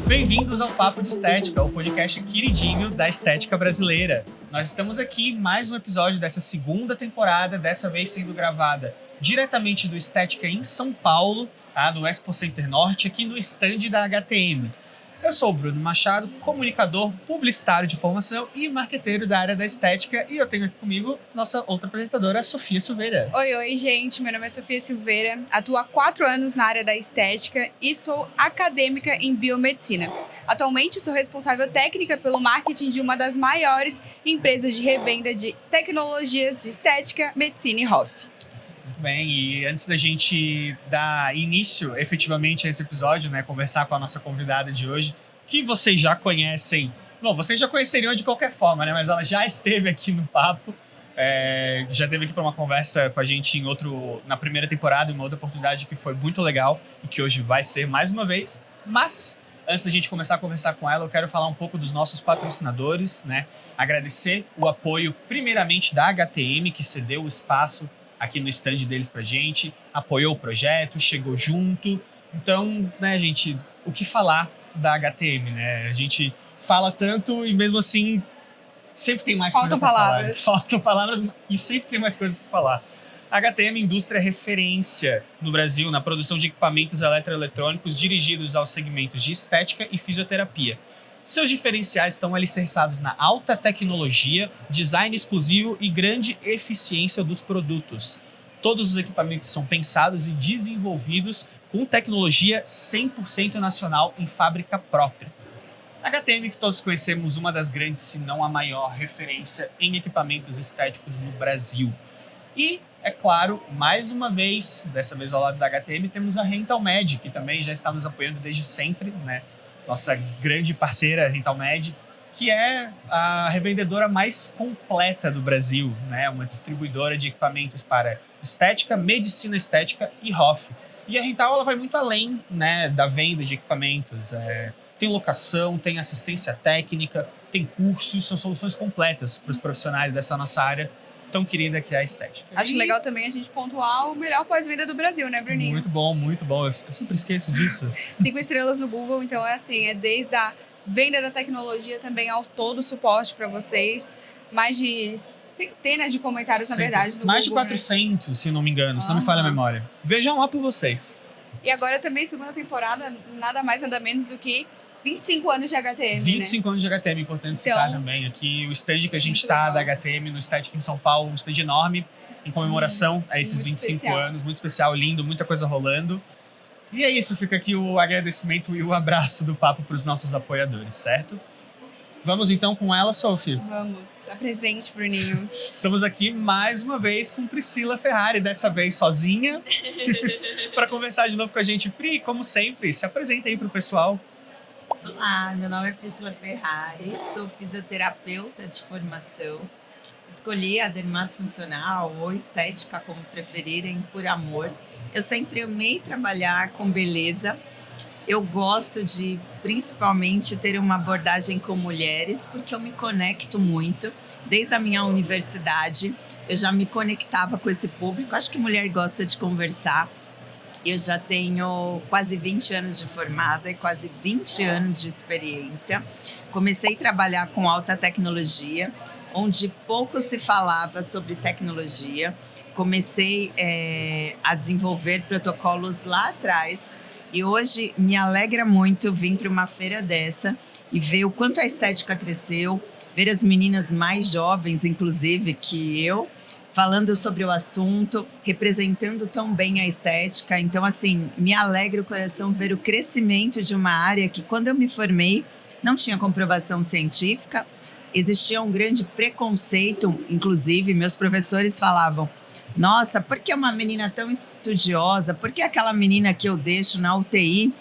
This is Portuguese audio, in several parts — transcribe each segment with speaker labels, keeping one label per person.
Speaker 1: Bem-vindos ao Papo de Estética, o podcast queridinho da estética brasileira. Nós estamos aqui em mais um episódio dessa segunda temporada, dessa vez sendo gravada diretamente do Estética em São Paulo, tá? Do Expo Center Norte, aqui no stand da HTM. Eu sou o Bruno Machado, comunicador, publicitário de formação e marqueteiro da área da estética, e eu tenho aqui comigo nossa outra apresentadora, a Sofia Silveira.
Speaker 2: Oi, gente, meu nome é Sofia Silveira, atuo há 4 anos na área da estética e sou acadêmica em biomedicina. Atualmente sou responsável técnica pelo marketing de uma das maiores empresas de revenda de tecnologias de estética, medicina e Hof.
Speaker 1: Muito bem, e antes da gente dar início efetivamente a esse episódio, né, conversar com a nossa convidada de hoje, que vocês já conhecem, bom, vocês já conheceriam de qualquer forma, né, mas ela já esteve aqui no papo, já esteve aqui para uma conversa com a gente na primeira temporada, em uma outra oportunidade que foi muito legal e que hoje vai ser mais uma vez, mas antes da gente começar a conversar com ela, eu quero falar um pouco dos nossos patrocinadores, né, agradecer o apoio primeiramente da HTM, que cedeu o espaço aqui no stand deles pra gente, apoiou o projeto, chegou junto. Então, né, gente, o que falar da HTM, né? A gente fala tanto e mesmo assim sempre tem mais coisa pra falar. Faltam palavras e sempre tem mais coisa pra falar. A HTM Indústria é referência no Brasil na produção de equipamentos eletroeletrônicos dirigidos aos segmentos de estética e fisioterapia. Seus diferenciais estão alicerçados na alta tecnologia, design exclusivo e grande eficiência dos produtos. Todos os equipamentos são pensados e desenvolvidos com tecnologia 100% nacional em fábrica própria. A HTM, que todos conhecemos, uma das grandes, se não a maior referência em equipamentos estéticos no Brasil. E, é claro, mais uma vez, dessa vez ao lado da HTM, temos a RentalMed, que também já está nos apoiando desde sempre, né? Nossa grande parceira RentalMed, que é a revendedora mais completa do Brasil, né? Uma distribuidora de equipamentos para estética, medicina estética e Hof. E a Rental ela vai muito além, né, da venda de equipamentos. Tem locação, tem assistência técnica, tem cursos, são soluções completas para os profissionais dessa nossa área tão querida que é a estética.
Speaker 2: Acho legal também a gente pontuar o melhor pós-venda do Brasil, né, Bruninho?
Speaker 1: Muito bom, muito bom. Eu sempre esqueço disso.
Speaker 2: 5 estrelas no Google, então é assim, é desde a venda da tecnologia também ao todo o suporte para vocês. Mais de centenas de comentários, na verdade, no
Speaker 1: mais
Speaker 2: Google,
Speaker 1: de 400, né? Se não me engano, se não me falha a memória. Vejam lá por vocês.
Speaker 2: E agora também, segunda temporada, nada mais nada menos do que 25 anos de HTM,
Speaker 1: 25 anos de HTM, importante citar também. Aqui o stand que a gente está da HTM no Estética em São Paulo, um stand enorme, em comemoração a esses 25
Speaker 2: especial.
Speaker 1: anos. Muito especial, lindo, muita coisa rolando. E é isso, fica aqui o agradecimento e o abraço do papo para os nossos apoiadores, certo? Vamos então com ela, Sophie?
Speaker 2: Vamos, apresente, Bruninho.
Speaker 1: Estamos aqui mais uma vez com Priscila Ferrari, dessa vez sozinha, para conversar de novo com a gente. Pri, como sempre, se apresenta aí para o pessoal.
Speaker 3: Olá, meu nome é Priscila Ferrari, sou fisioterapeuta de formação. Escolhi a dermatofuncional ou estética, como preferirem, por amor. Eu sempre amei trabalhar com beleza. Eu gosto de, principalmente, ter uma abordagem com mulheres, porque eu me conecto muito. Desde a minha universidade, eu já me conectava com esse público. Acho que mulher gosta de conversar. Eu já tenho quase 20 anos de formada e quase 20 anos de experiência. Comecei a trabalhar com alta tecnologia, onde pouco se falava sobre tecnologia. Comecei a desenvolver protocolos lá atrás. E hoje me alegra muito vir para uma feira dessa e ver o quanto a estética cresceu, ver as meninas mais jovens, inclusive, que eu, falando sobre o assunto, representando tão bem a estética. Então, assim, me alegra o coração ver o crescimento de uma área que, quando eu me formei, não tinha comprovação científica. Existia um grande preconceito, inclusive, meus professores falavam: nossa, por que uma menina tão estudiosa? Por que aquela menina que eu deixo na UTI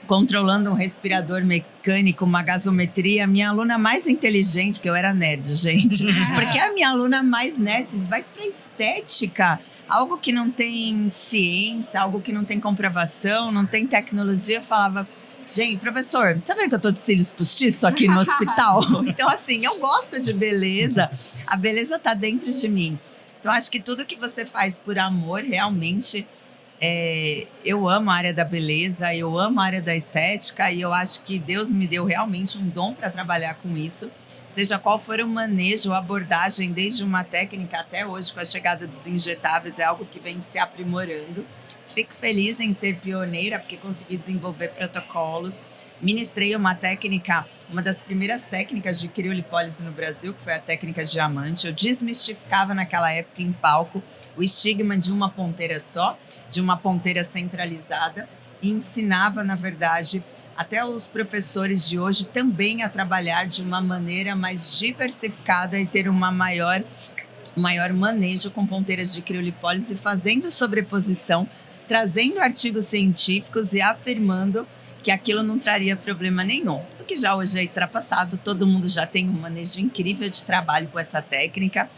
Speaker 3: controlando um respirador mecânico, uma gasometria, a minha aluna mais inteligente, porque eu era nerd, gente, porque a minha aluna mais nerd vai para estética, algo que não tem ciência, algo que não tem comprovação, não tem tecnologia. Eu falava: gente, professor, tá vendo que eu tô de cílios postiços aqui no hospital? Então, assim, eu gosto de beleza, a beleza tá dentro de mim. Então, acho que tudo que você faz por amor realmente Eu amo a área da beleza, eu amo a área da estética e eu acho que Deus me deu realmente um dom para trabalhar com isso. Seja qual for o manejo, a abordagem, desde uma técnica até hoje, com a chegada dos injetáveis, é algo que vem se aprimorando. Fico feliz em ser pioneira, porque consegui desenvolver protocolos. Ministrei uma técnica, uma das primeiras técnicas de criolipólise no Brasil, que foi a técnica diamante. Eu desmistificava naquela época em palco o estigma de uma ponteira só, de uma ponteira centralizada, e ensinava, na verdade, até os professores de hoje também a trabalhar de uma maneira mais diversificada e ter um maior manejo com ponteiras de criolipólise, fazendo sobreposição, trazendo artigos científicos e afirmando que aquilo não traria problema nenhum. O que já hoje é ultrapassado, todo mundo já tem um manejo incrível de trabalho com essa técnica.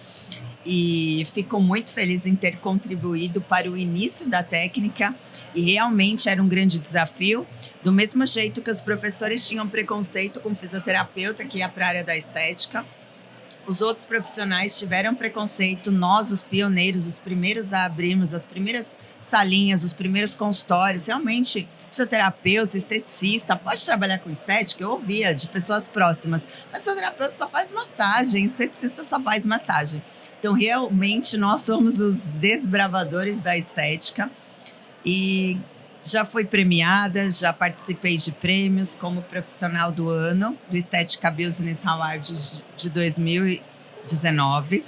Speaker 3: E fico muito feliz em ter contribuído para o início da técnica e realmente era um grande desafio. Do mesmo jeito que os professores tinham preconceito com fisioterapeuta, que ia para a área da estética, os outros profissionais tiveram preconceito. Nós, os pioneiros, os primeiros a abrirmos as primeiras salinhas, os primeiros consultórios, realmente fisioterapeuta, esteticista, pode trabalhar com estética? Eu ouvia de pessoas próximas, mas fisioterapeuta só faz massagem, esteticista só faz massagem. Então, realmente, nós somos os desbravadores da estética e já fui premiada, já participei de prêmios como profissional do ano do Estética Business Award de 2019.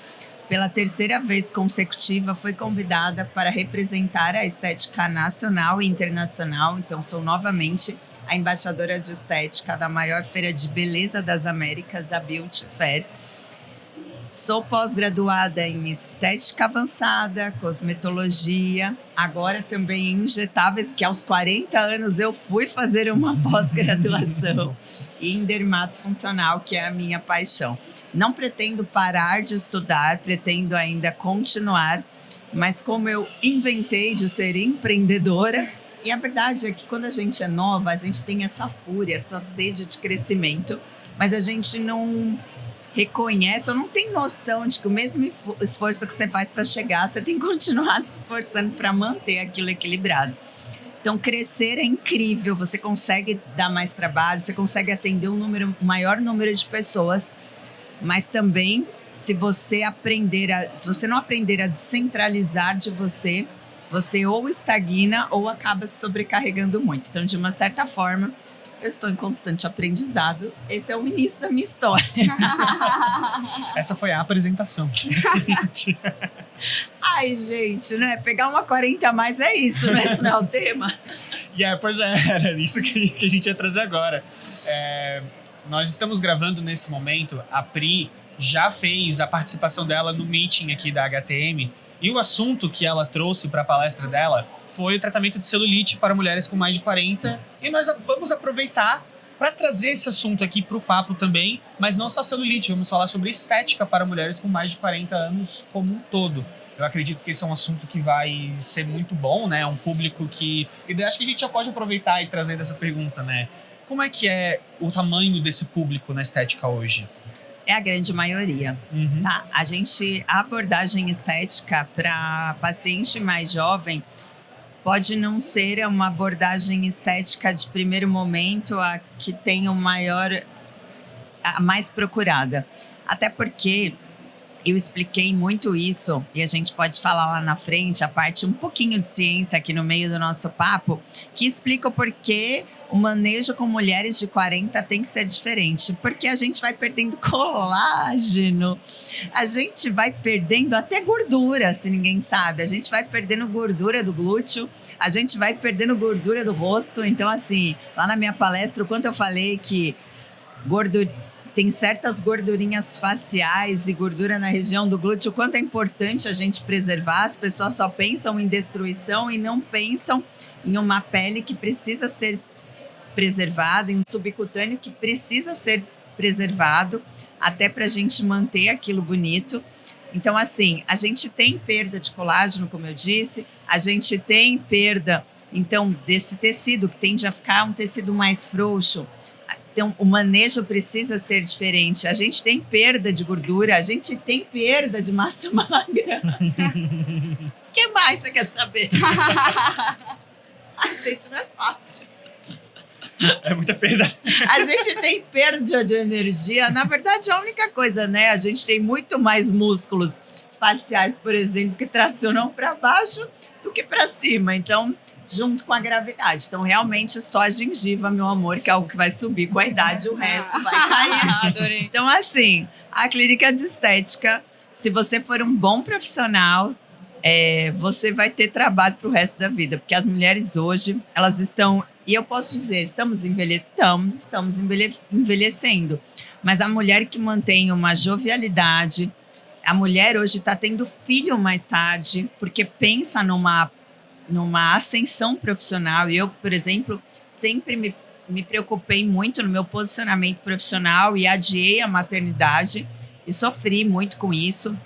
Speaker 3: Pela terceira vez consecutiva, fui convidada para representar a estética nacional e internacional. Então, sou novamente a embaixadora de estética da maior feira de beleza das Américas, a Beauty Fair. Sou pós-graduada em estética avançada, cosmetologia, agora também em injetáveis, que aos 40 anos eu fui fazer uma pós-graduação, e em dermatofuncional, que é a minha paixão. Não pretendo parar de estudar, pretendo ainda continuar, mas como eu inventei de ser empreendedora, e a verdade é que quando a gente é nova, a gente tem essa fúria, essa sede de crescimento, mas a gente não reconhece ou não tem noção de que o mesmo esforço que você faz para chegar, você tem que continuar se esforçando para manter aquilo equilibrado. Então, crescer é incrível, você consegue dar mais trabalho, você consegue atender um maior número de pessoas, mas também se você não aprender a descentralizar de você, você ou estagna ou acaba se sobrecarregando muito. Então, de uma certa forma, eu estou em constante aprendizado. Esse é o início da minha história.
Speaker 1: Essa foi a apresentação.
Speaker 3: Ai, gente, né? Pegar uma 40 a mais é isso, né? Esse não é o tema?
Speaker 1: Pois é, era isso que a gente ia trazer agora. Nós estamos gravando nesse momento, a Pri já fez a participação dela no meeting aqui da HTM, e o assunto que ela trouxe para a palestra dela foi o tratamento de celulite para mulheres com mais de 40. E nós vamos aproveitar para trazer esse assunto aqui para o papo também, mas não só celulite, vamos falar sobre estética para mulheres com mais de 40 anos como um todo. Eu acredito que esse é um assunto que vai ser muito bom, né? Um público que... E acho que a gente já pode aproveitar e trazer essa pergunta, né? Como é que é o tamanho desse público na estética hoje?
Speaker 3: É a grande maioria, tá? A abordagem estética para paciente mais jovem pode não ser uma abordagem estética de primeiro momento a que tem a mais procurada. Até porque eu expliquei muito isso, e a gente pode falar lá na frente, a parte um pouquinho de ciência aqui no meio do nosso papo, que explica o porquê o manejo com mulheres de 40 tem que ser diferente, porque a gente vai perdendo colágeno, a gente vai perdendo até gordura, se ninguém sabe, a gente vai perdendo gordura do glúteo, a gente vai perdendo gordura do rosto. Então, assim, lá na minha palestra, o quanto eu falei que tem certas gordurinhas faciais e gordura na região do glúteo, o quanto é importante a gente preservar. As pessoas só pensam em destruição e não pensam em uma pele que precisa ser preservado, em um subcutâneo que precisa ser preservado, até para a gente manter aquilo bonito. Então, assim, a gente tem perda de colágeno, como eu disse, a gente tem perda, então, desse tecido, que tende a ficar um tecido mais frouxo. Então, o manejo precisa ser diferente. A gente tem perda de gordura, a gente tem perda de massa magra. O que mais você quer saber? A gente não é fácil.
Speaker 1: É muita perda.
Speaker 3: A gente tem perda de energia. Na verdade, a única coisa, né? A gente tem muito mais músculos faciais, por exemplo, que tracionam para baixo do que para cima. Então, junto com a gravidade. Então, realmente, só a gengiva, meu amor, que é algo que vai subir com a idade, o resto vai cair.
Speaker 2: Adorei.
Speaker 3: Então, assim, a clínica de estética, se você for um bom profissional, você vai ter trabalho para o resto da vida. Porque as mulheres hoje, elas estão... E eu posso dizer, estamos envelhecendo. Mas a mulher que mantém uma jovialidade, a mulher hoje está tendo filho mais tarde, porque pensa numa ascensão profissional. E eu, por exemplo, sempre me preocupei muito no meu posicionamento profissional e adiei a maternidade e sofri muito com isso,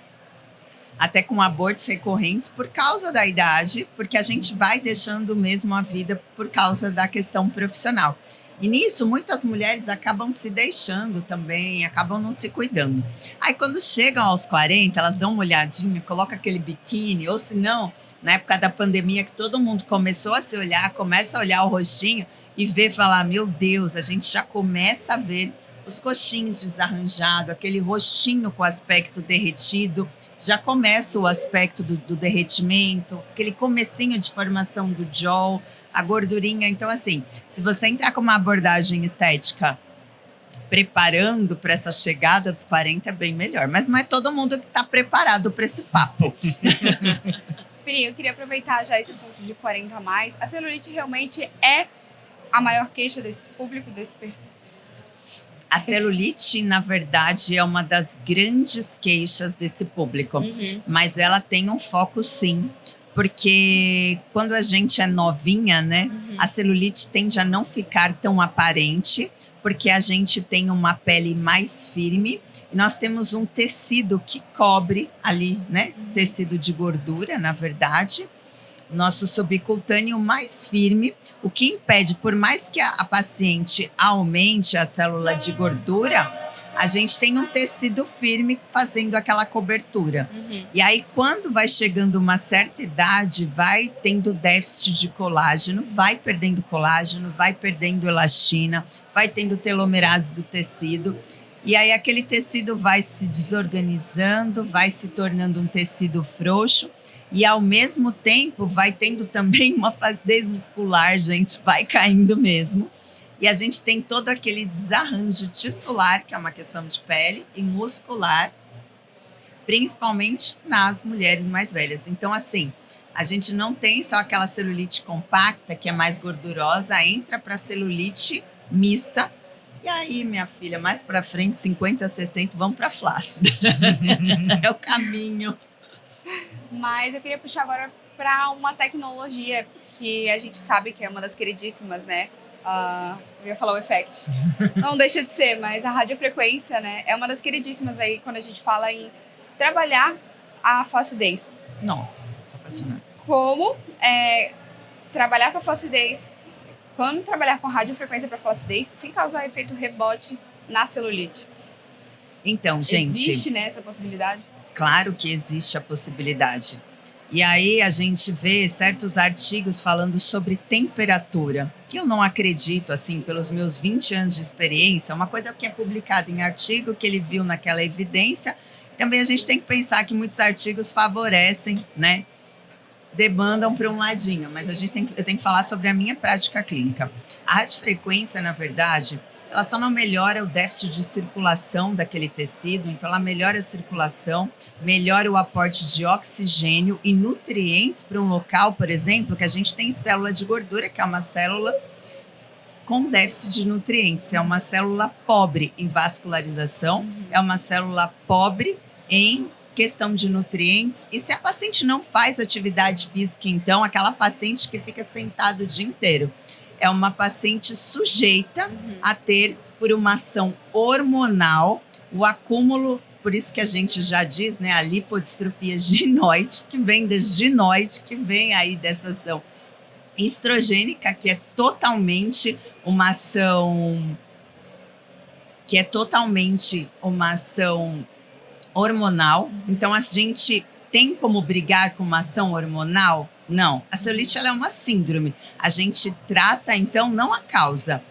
Speaker 3: até com abortos recorrentes por causa da idade, porque a gente vai deixando mesmo a vida por causa da questão profissional. E nisso, muitas mulheres acabam se deixando também, acabam não se cuidando. Aí, quando chegam aos 40, elas dão uma olhadinha, colocam aquele biquíni, ou se não, na época da pandemia, que todo mundo começou a se olhar, começa a olhar o rostinho e ver, falar, meu Deus, a gente já começa a ver os coxinhos desarranjados, aquele rostinho com aspecto derretido, já começa o aspecto do derretimento, aquele comecinho de formação do jaw, a gordurinha. Então, assim, se você entrar com uma abordagem estética preparando para essa chegada dos 40, é bem melhor. Mas não é todo mundo que está preparado para esse papo.
Speaker 2: Pri, eu queria aproveitar já esse assunto de 40 a mais. A celulite realmente é a maior queixa desse público, desse perfil?
Speaker 3: A celulite, na verdade, é uma das grandes queixas desse público. Mas ela tem um foco, sim. Porque quando a gente é novinha, né? A celulite tende a não ficar tão aparente, porque a gente tem uma pele mais firme. E nós temos um tecido que cobre ali, né? Tecido de gordura, na verdade. Nosso subcutâneo mais firme, o que impede, por mais que a paciente aumente a célula de gordura, a gente tem um tecido firme fazendo aquela cobertura. E aí, quando vai chegando uma certa idade, vai tendo déficit de colágeno, vai perdendo colágeno, vai perdendo elastina, vai tendo telomerase do tecido. E aí, aquele tecido vai se desorganizando, vai se tornando um tecido frouxo. E, ao mesmo tempo, vai tendo também uma flacidez muscular, gente, vai caindo mesmo. E a gente tem todo aquele desarranjo tissular, que é uma questão de pele, e muscular, principalmente nas mulheres mais velhas. Então, assim, a gente não tem só aquela celulite compacta, que é mais gordurosa, entra para celulite mista. E aí, minha filha, mais para frente, 50, 60, vamos para flácida. É o caminho.
Speaker 2: Mas eu queria puxar agora para uma tecnologia que a gente sabe que é uma das queridíssimas, né? Eu ia falar o Effect. Não deixa de ser, mas a radiofrequência, né? É uma das queridíssimas aí quando a gente fala em trabalhar a flacidez.
Speaker 3: Nossa, sou apaixonada.
Speaker 2: Como trabalhar com a flacidez, quando trabalhar com a radiofrequência para flacidez, sem causar efeito rebote na celulite.
Speaker 3: Então, gente...
Speaker 2: Existe, né, essa possibilidade?
Speaker 3: Claro que existe a possibilidade. E aí a gente vê certos artigos falando sobre temperatura, que eu não acredito, assim, pelos meus 20 anos de experiência, uma coisa que é publicada em artigo, que ele viu naquela evidência. Também a gente tem que pensar que muitos artigos favorecem, né? Demandam para um ladinho, mas eu tenho que falar sobre a minha prática clínica. A radiofrequência, na verdade, ela só não melhora o déficit de circulação daquele tecido, então ela melhora a circulação, melhora o aporte de oxigênio e nutrientes para um local, por exemplo, que a gente tem célula de gordura, que é uma célula com déficit de nutrientes, é uma célula pobre em vascularização, é uma célula pobre em questão de nutrientes. E se a paciente não faz atividade física, então, aquela paciente que fica sentada o dia inteiro, é uma paciente sujeita a ter, por uma ação hormonal, o acúmulo, por isso que a gente já diz, né, a lipodistrofia ginoide, que vem da ginoide, que vem aí dessa ação estrogênica, que é totalmente uma ação hormonal. Então, a gente tem como brigar com uma ação hormonal? Não. A celulite ela é uma síndrome. A gente trata, então, não a causa,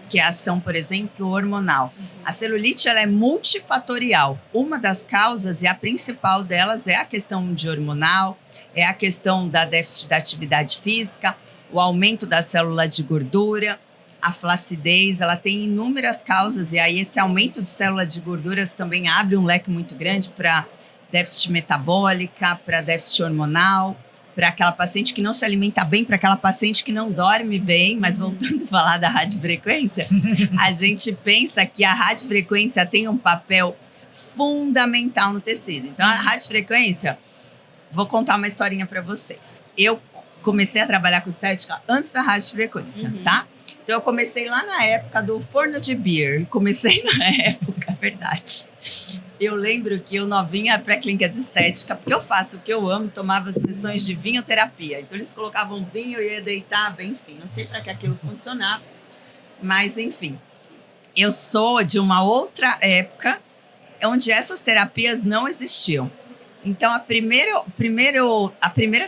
Speaker 3: que é a ação, por exemplo, hormonal. A celulite ela é multifatorial. Uma das causas, e a principal delas, é a questão de hormonal, é a questão da déficit da atividade física, o aumento da célula de gordura, a flacidez, ela tem inúmeras causas, e aí esse aumento de célula de gorduras também abre um leque muito grande para déficit metabólica, para déficit hormonal, para aquela paciente que não se alimenta bem, para aquela paciente que não dorme bem. Mas voltando a falar da radiofrequência, a gente pensa que a radiofrequência tem um papel fundamental no tecido. Então, a radiofrequência, vou contar uma historinha para vocês. Eu comecei a trabalhar com estética antes da radiofrequência, tá? Então, eu comecei lá na época do forno de beer. Comecei na época, verdade. Eu lembro que eu novinha pré-clínica de estética, porque eu faço o que eu amo, tomava sessões de vinhoterapia. Então, eles colocavam vinho, eu ia deitar, bem, enfim. Não sei para que aquilo funcionava, mas, enfim. Eu sou de uma outra época onde essas terapias não existiam. Então, a primeira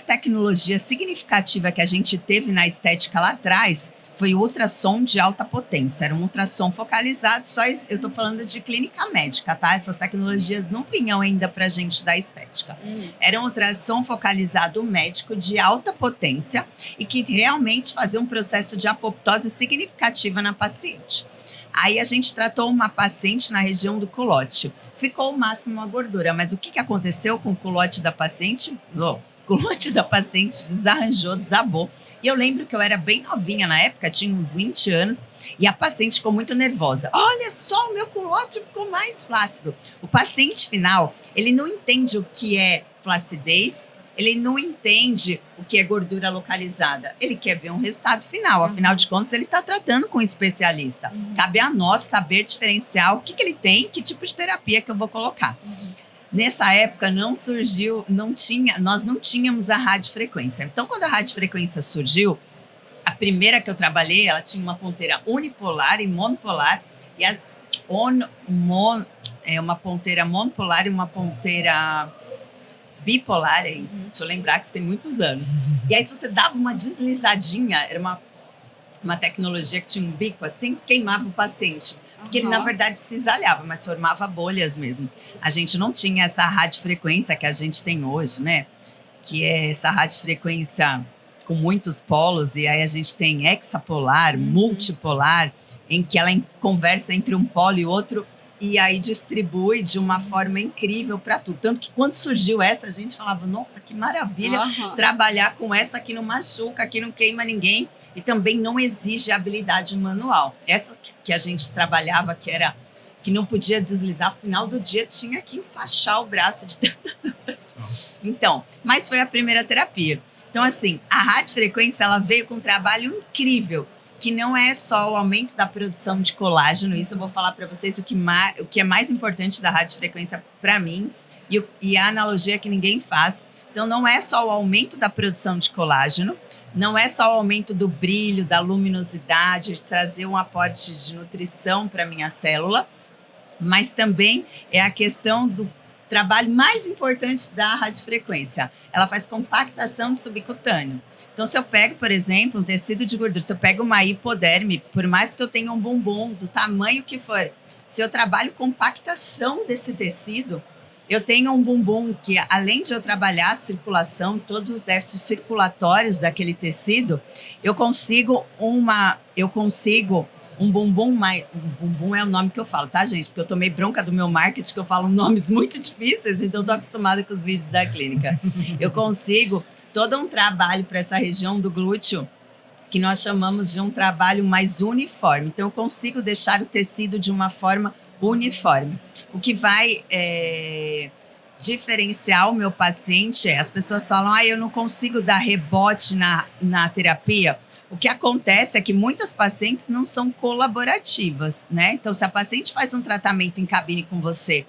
Speaker 3: tecnologia significativa que a gente teve na estética lá atrás foi o ultrassom de alta potência. Era um ultrassom focalizado, eu estou falando de clínica médica, tá? Essas tecnologias não vinham ainda pra gente da estética. Era um ultrassom focalizado médico de alta potência e que realmente fazia um processo de apoptose significativa na paciente. Aí a gente tratou uma paciente na região do culote. Ficou o máximo a gordura, mas o que aconteceu com o culote da paciente? O culote da paciente desarranjou, desabou. E eu lembro que eu era bem novinha na época, tinha uns 20 anos, e a paciente ficou muito nervosa. Olha só, o meu culote ficou mais flácido. O paciente final, ele não entende o que é flacidez, ele não entende o que é gordura localizada. Ele quer ver um resultado final. Afinal de contas, ele está tratando com um especialista. Cabe a nós saber diferenciar o que ele tem, que tipo de terapia que eu vou colocar. Nessa época nós não tínhamos a radiofrequência. Então, quando a radiofrequência surgiu, a primeira que eu trabalhei, ela tinha uma ponteira unipolar e monopolar, e uma ponteira monopolar e uma ponteira bipolar, é isso. Deixa eu lembrar que isso tem muitos anos. E aí, se você dava uma deslizadinha, era uma tecnologia que tinha um bico assim, queimava o paciente. Porque ele, na verdade, cisalhava, mas formava bolhas mesmo. A gente não tinha essa radiofrequência que a gente tem hoje, né? Que é essa radiofrequência com muitos polos, e aí a gente tem hexapolar, multipolar, em que ela conversa entre um polo e outro, e aí distribui de uma forma incrível para tudo. Tanto que quando surgiu essa, a gente falava, nossa, que maravilha trabalhar com essa que não machuca, que não queima ninguém e também não exige habilidade manual. Essa que a gente trabalhava, que não podia deslizar, no final do dia tinha que enfaixar o braço de tanta... Então, mas foi a primeira terapia. Então, assim, a radiofrequência, ela veio com um trabalho incrível, que não é só o aumento da produção de colágeno. Isso eu vou falar para vocês o que é mais importante da radiofrequência para mim e a analogia que ninguém faz. Então, não é só o aumento da produção de colágeno, não é só o aumento do brilho, da luminosidade, de trazer um aporte de nutrição para a minha célula, mas também é a questão do trabalho mais importante da radiofrequência. Ela faz compactação do subcutâneo. Então, se eu pego, por exemplo, um tecido de gordura, se eu pego uma hipoderme, por mais que eu tenha um bumbum do tamanho que for, se eu trabalho compactação desse tecido, eu tenho um bumbum que, além de eu trabalhar a circulação, todos os déficits circulatórios daquele tecido, eu consigo um bumbum mais... Bumbum é o nome que eu falo, tá, gente? Porque eu tomei bronca do meu marketing, que eu falo nomes muito difíceis, então eu tô acostumada com os vídeos da clínica. Eu consigo todo um trabalho para essa região do glúteo, que nós chamamos de um trabalho mais uniforme. Então, eu consigo deixar o tecido de uma forma uniforme. O que vai diferenciar o meu paciente as pessoas falam, eu não consigo dar rebote na terapia. O que acontece é que muitas pacientes não são colaborativas, né? Então, se a paciente faz um tratamento em cabine com você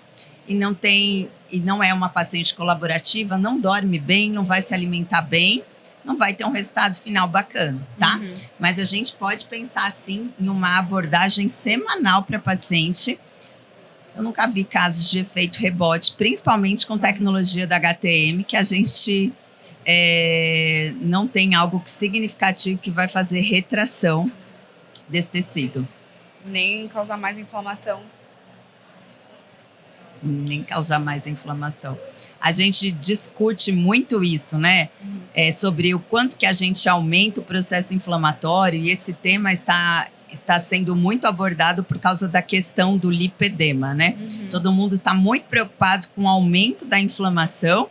Speaker 3: e não é uma paciente colaborativa, não dorme bem, não vai se alimentar bem, não vai ter um resultado final bacana, tá? Mas a gente pode pensar, sim, em uma abordagem semanal para paciente. eu nunca vi casos de efeito rebote, principalmente com tecnologia da HTM, que a gente não tem algo significativo que vai fazer retração desse tecido.
Speaker 2: Nem causar mais inflamação.
Speaker 3: Nem causar mais inflamação. A gente discute muito isso, né? Sobre o quanto que a gente aumenta o processo inflamatório, e esse tema está sendo muito abordado por causa da questão do lipedema, né? Todo mundo está muito preocupado com o aumento da inflamação,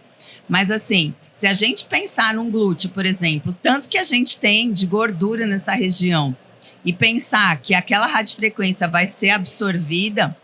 Speaker 3: mas assim, se a gente pensar num glúteo, por exemplo, tanto que a gente tem de gordura nessa região, e pensar que aquela radiofrequência vai ser absorvida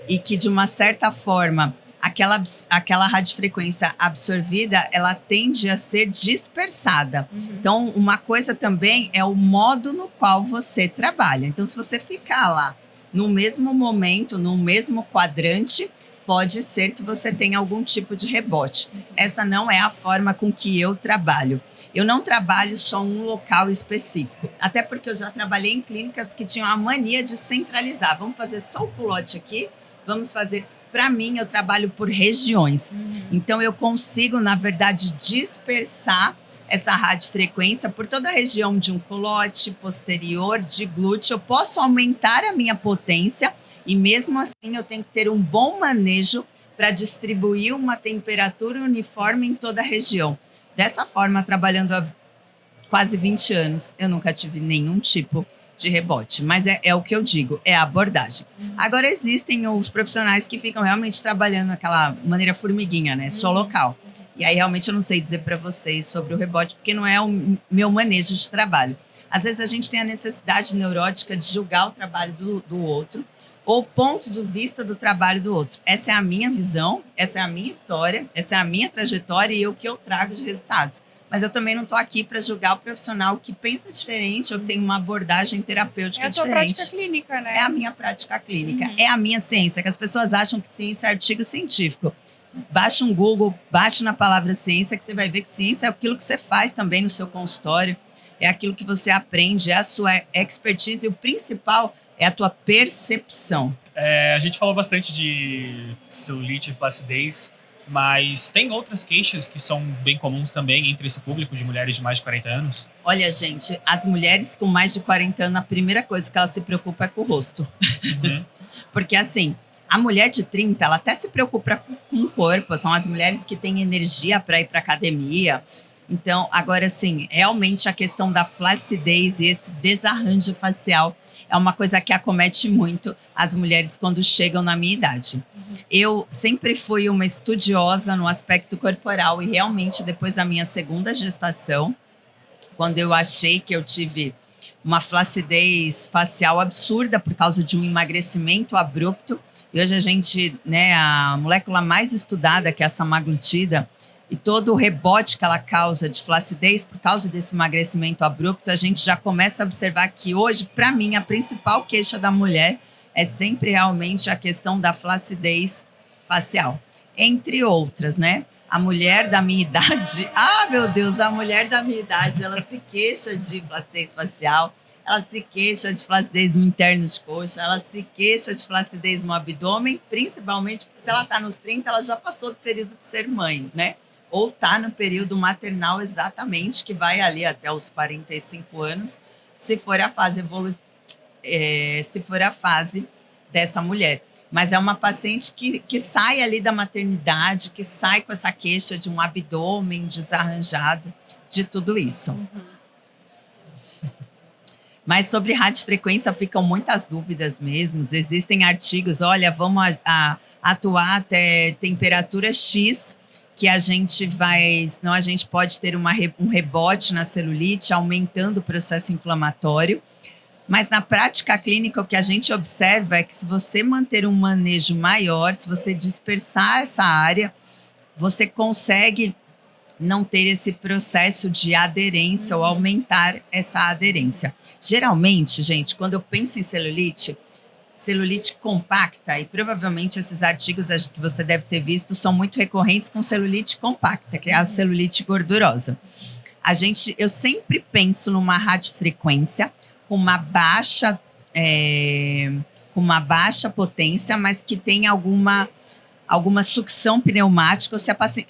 Speaker 3: e que, de uma certa forma, aquela radiofrequência absorvida, ela tende a ser dispersada. Então, uma coisa também é o modo no qual você trabalha. Então, se você ficar lá no mesmo momento, no mesmo quadrante, pode ser que você tenha algum tipo de rebote. Essa não é a forma com que eu trabalho. Eu não trabalho só um local específico, até porque eu já trabalhei em clínicas que tinham a mania de centralizar. Vamos fazer só o culote aqui, vamos fazer... Para mim, eu trabalho por regiões. Então, eu consigo, na verdade, dispersar essa radiofrequência por toda a região de um culote, posterior, de glúteo. Eu posso aumentar a minha potência e, mesmo assim, eu tenho que ter um bom manejo para distribuir uma temperatura uniforme em toda a região. Dessa forma, trabalhando há quase 20 anos, eu nunca tive nenhum tipo de rebote. Mas é o que eu digo, é a abordagem. Agora, existem os profissionais que ficam realmente trabalhando naquela maneira formiguinha, né? Só local. E aí, realmente, eu não sei dizer para vocês sobre o rebote, porque não é o meu manejo de trabalho. Às vezes, a gente tem a necessidade neurótica de julgar o trabalho do outro, ou o ponto de vista do trabalho do outro. Essa é a minha visão, essa é a minha história, essa é a minha trajetória e o que eu trago de resultados. Mas eu também não estou aqui para julgar o profissional que pensa diferente ou tem uma abordagem terapêutica diferente.
Speaker 2: É a tua prática clínica, né?
Speaker 3: É a minha prática clínica. É a minha ciência, que as pessoas acham que ciência é artigo científico. Baixa um Google, baixa na palavra ciência, que você vai ver que ciência é aquilo que você faz também no seu consultório, é aquilo que você aprende, é a sua expertise e o principal é a tua percepção.
Speaker 1: A gente falou bastante de celulite e flacidez, mas tem outras queixas que são bem comuns também entre esse público de mulheres de mais de 40 anos?
Speaker 3: Olha, gente, as mulheres com mais de 40 anos, a primeira coisa que ela se preocupa é com o rosto. Porque, assim, a mulher de 30, ela até se preocupa com o corpo. São as mulheres que têm energia para ir para academia. Então, agora, assim, realmente a questão da flacidez e esse desarranjo facial é uma coisa que acomete muito as mulheres quando chegam na minha idade. Eu sempre fui uma estudiosa no aspecto corporal e realmente depois da minha segunda gestação, quando eu achei que eu tive uma flacidez facial absurda por causa de um emagrecimento abrupto, e hoje a gente, né, a molécula mais estudada, que é a semaglutida, e todo o rebote que ela causa de flacidez por causa desse emagrecimento abrupto, a gente já começa a observar que hoje, para mim, a principal queixa da mulher é sempre realmente a questão da flacidez facial. Entre outras, né? A mulher da minha idade, meu Deus, a mulher da minha idade, ela se queixa de flacidez facial, ela se queixa de flacidez no interno de coxa, ela se queixa de flacidez no abdômen, principalmente porque se ela está nos 30, ela já passou do período de ser mãe, né? Ou está no período maternal exatamente, que vai ali até os 45 anos, se for a fase se for a fase dessa mulher. Mas é uma paciente que sai ali da maternidade, que sai com essa queixa de um abdômen desarranjado, de tudo isso. Mas sobre radiofrequência ficam muitas dúvidas mesmo. Existem artigos, olha, vamos atuar até temperatura X, que a gente vai, senão a gente pode ter um rebote na celulite, aumentando o processo inflamatório. Mas na prática clínica, o que a gente observa é que se você manter um manejo maior, se você dispersar essa área, você consegue não ter esse processo de aderência ou aumentar essa aderência. Geralmente, gente, quando eu penso em celulite compacta, e provavelmente esses artigos que você deve ter visto são muito recorrentes com celulite compacta, que é a celulite gordurosa. Eu sempre penso numa radiofrequência com com uma baixa potência, mas que tem alguma sucção pneumática,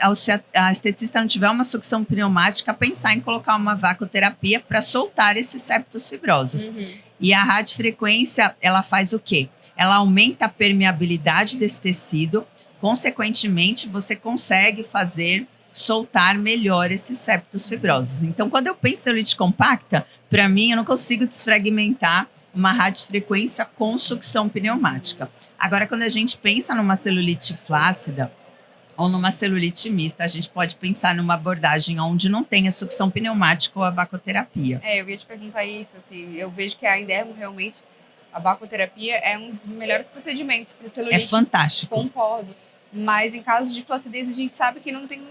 Speaker 3: ou se a esteticista não tiver uma sucção pneumática, pensar em colocar uma vacoterapia para soltar esses septos fibrosos. E a radiofrequência, ela faz o quê? Ela aumenta a permeabilidade desse tecido, consequentemente, você consegue soltar melhor esses septos fibrosos. Então, quando eu penso em celulite compacta, para mim, eu não consigo desfragmentar uma radiofrequência com sucção pneumática. Agora, quando a gente pensa numa celulite flácida ou numa celulite mista, a gente pode pensar numa abordagem onde não tenha sucção pneumática ou a vacoterapia.
Speaker 2: Eu ia te perguntar isso, assim, eu vejo que a Indermo realmente, a vacoterapia é um dos melhores procedimentos para celulite.
Speaker 3: É fantástico.
Speaker 2: Concordo. Mas em casos de flacidez, a gente sabe que não tem,